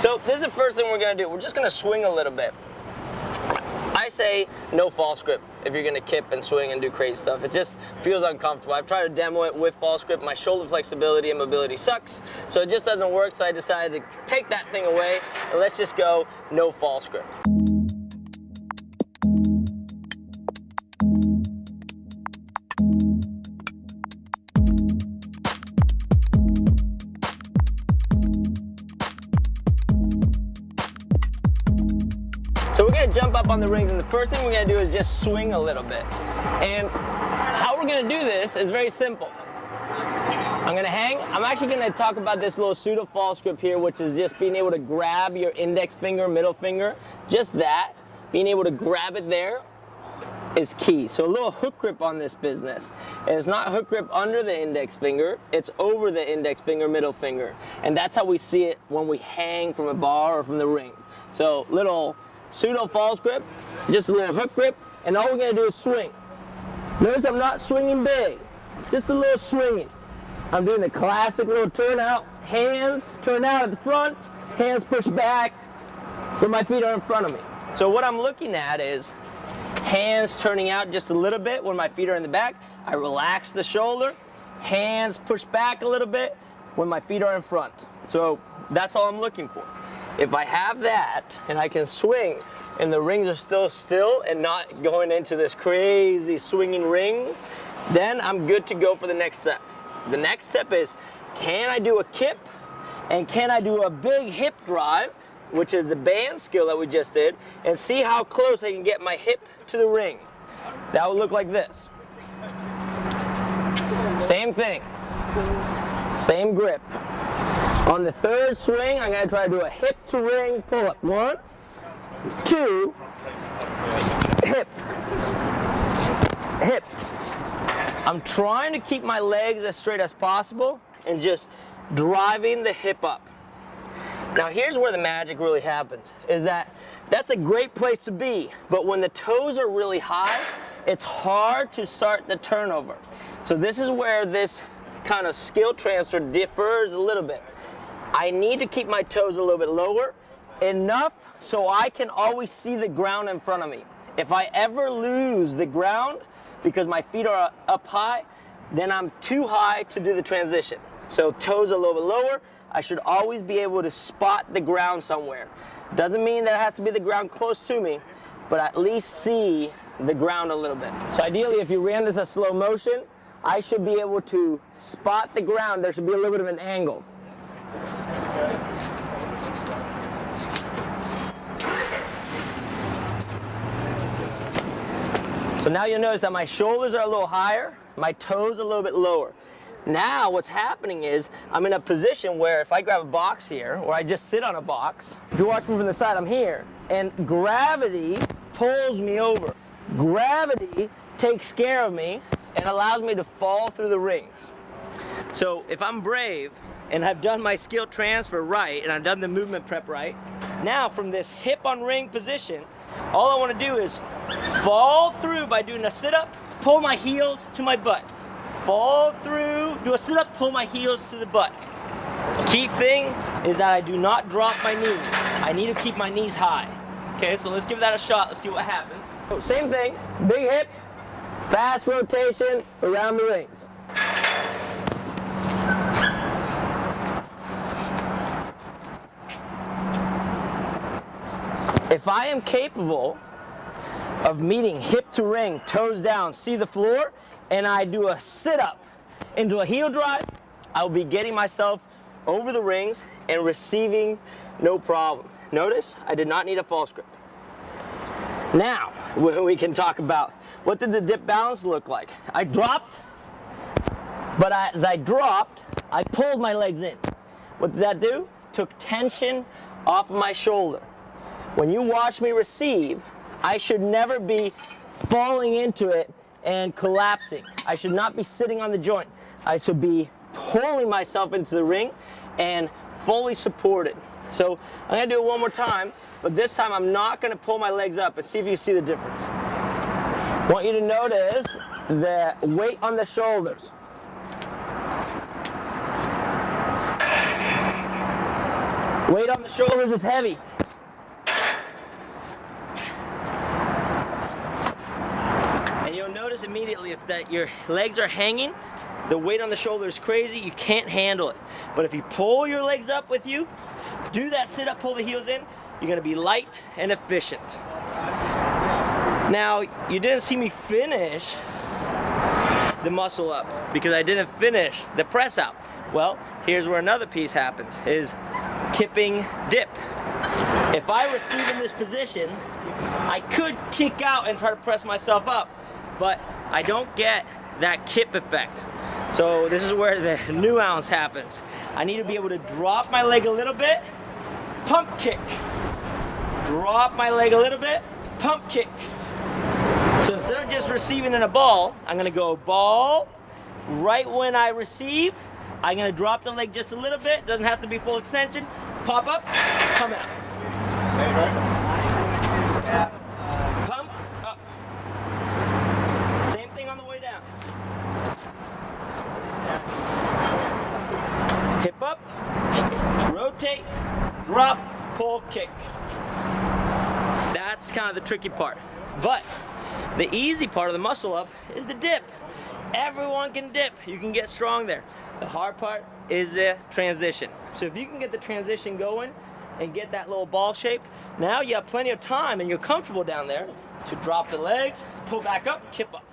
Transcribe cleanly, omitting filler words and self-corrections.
So this is the first thing we're gonna do. We're just gonna swing a little bit. I say no false grip if you're gonna kip and swing and do crazy stuff. It just feels uncomfortable. I've tried to demo it with false grip. My shoulder flexibility and mobility sucks, so it just doesn't work. So I decided to take that thing away and let's just go no false grip. So we're gonna jump up on the rings, and the first thing we're gonna do is just swing a little bit. And how we're gonna do this is very simple. I'm gonna hang. I'm actually gonna talk about this little pseudo false grip here, which is just being able to grab your index finger, middle finger, just that. Being able to grab it there is key. So a little hook grip on this business. And it's not hook grip under the index finger, it's over the index finger, middle finger. And that's how we see it when we hang from a bar or from the rings. So little pseudo false grip, just a little hook grip, and all we're gonna do is swing. Notice I'm not swinging big, just a little swinging. I'm doing the classic little turn out, hands turn out at the front, hands push back when my feet are in front of me. So what I'm looking at is hands turning out just a little bit when my feet are in the back. I relax the shoulder, hands push back a little bit when my feet are in front. So that's all I'm looking for. If I have that and I can swing and the rings are still and not going into this crazy swinging ring, then I'm good to go for the next step. The next step is, can I do a kip and can I do a big hip drive, which is the band skill that we just did, and see how close I can get my hip to the ring. That would look like this. Same thing, same grip. On the third swing, I'm gonna try to do a hip to ring pull up. 1, 2, hip, hip. I'm trying to keep my legs as straight as possible and just driving the hip up. Now here's where the magic really happens, is that that's a great place to be, but when the toes are really high, it's hard to start the turnover. So this is where this kind of skill transfer differs a little bit. I need to keep my toes a little bit lower, enough so I can always see the ground in front of me. If I ever lose the ground because my feet are up high, then I'm too high to do the transition. So toes a little bit lower, I should always be able to spot the ground somewhere. Doesn't mean that it has to be the ground close to me, but at least see the ground a little bit. So ideally, if you ran this at slow motion, I should be able to spot the ground. There should be a little bit of an angle. So now you'll notice that my shoulders are a little higher, my toes a little bit lower. Now what's happening is I'm in a position where if I grab a box here, or I just sit on a box, if you're watching from the side, I'm here, and gravity pulls me over. Gravity takes care of me and allows me to fall through the rings. So if I'm brave and I've done my skill transfer right and I've done the movement prep right, now from this hip on ring position, all I want to do is fall through by doing a sit-up, pull my heels to my butt. Fall through, do a sit-up, pull my heels to the butt. Key thing is that I do not drop my knees. I need to keep my knees high. Okay, so let's give that a shot. Let's see what happens. So same thing, big hip, fast rotation around the rings. If I am capable of meeting hip to ring, toes down, see the floor, and I do a sit-up into a heel drive, I will be getting myself over the rings and receiving no problem. Notice, I did not need a false grip. Now, we can talk about what did the dip balance look like. I dropped, but as I dropped, I pulled my legs in. What did that do? Took tension off of my shoulder. When you watch me receive, I should never be falling into it and collapsing. I should not be sitting on the joint. I should be pulling myself into the ring and fully supported. So I'm gonna do it one more time, but this time I'm not gonna pull my legs up, and see if you see the difference. I want you to notice the weight on the shoulders. Weight on the shoulders is heavy. And you'll notice immediately if that your legs are hanging, the weight on the shoulder is crazy, you can't handle it. But if you pull your legs up with you, do that sit up, pull the heels in, you're gonna be light and efficient. Now, you didn't see me finish the muscle up because I didn't finish the press out. Well, here's where another piece happens, is kipping dip. If I receive in this position, I could kick out and try to press myself up, but I don't get that kip effect. So this is where the nuance happens. I need to be able to drop my leg a little bit, pump kick. Drop my leg a little bit, pump kick. So instead of just receiving in a ball, I'm gonna go ball. Right when I receive, I'm gonna drop the leg just a little bit, doesn't have to be full extension. Pop up, come out. Pump up. Same thing on the way down. Hip up, rotate, drop, pull, kick. That's kind of the tricky part. But the easy part of the muscle up is the dip. Everyone can dip. You can get strong there. The hard part is the transition. So if you can get the transition going and get that little ball shape, now you have plenty of time and you're comfortable down there to drop the legs, pull back up, kip up.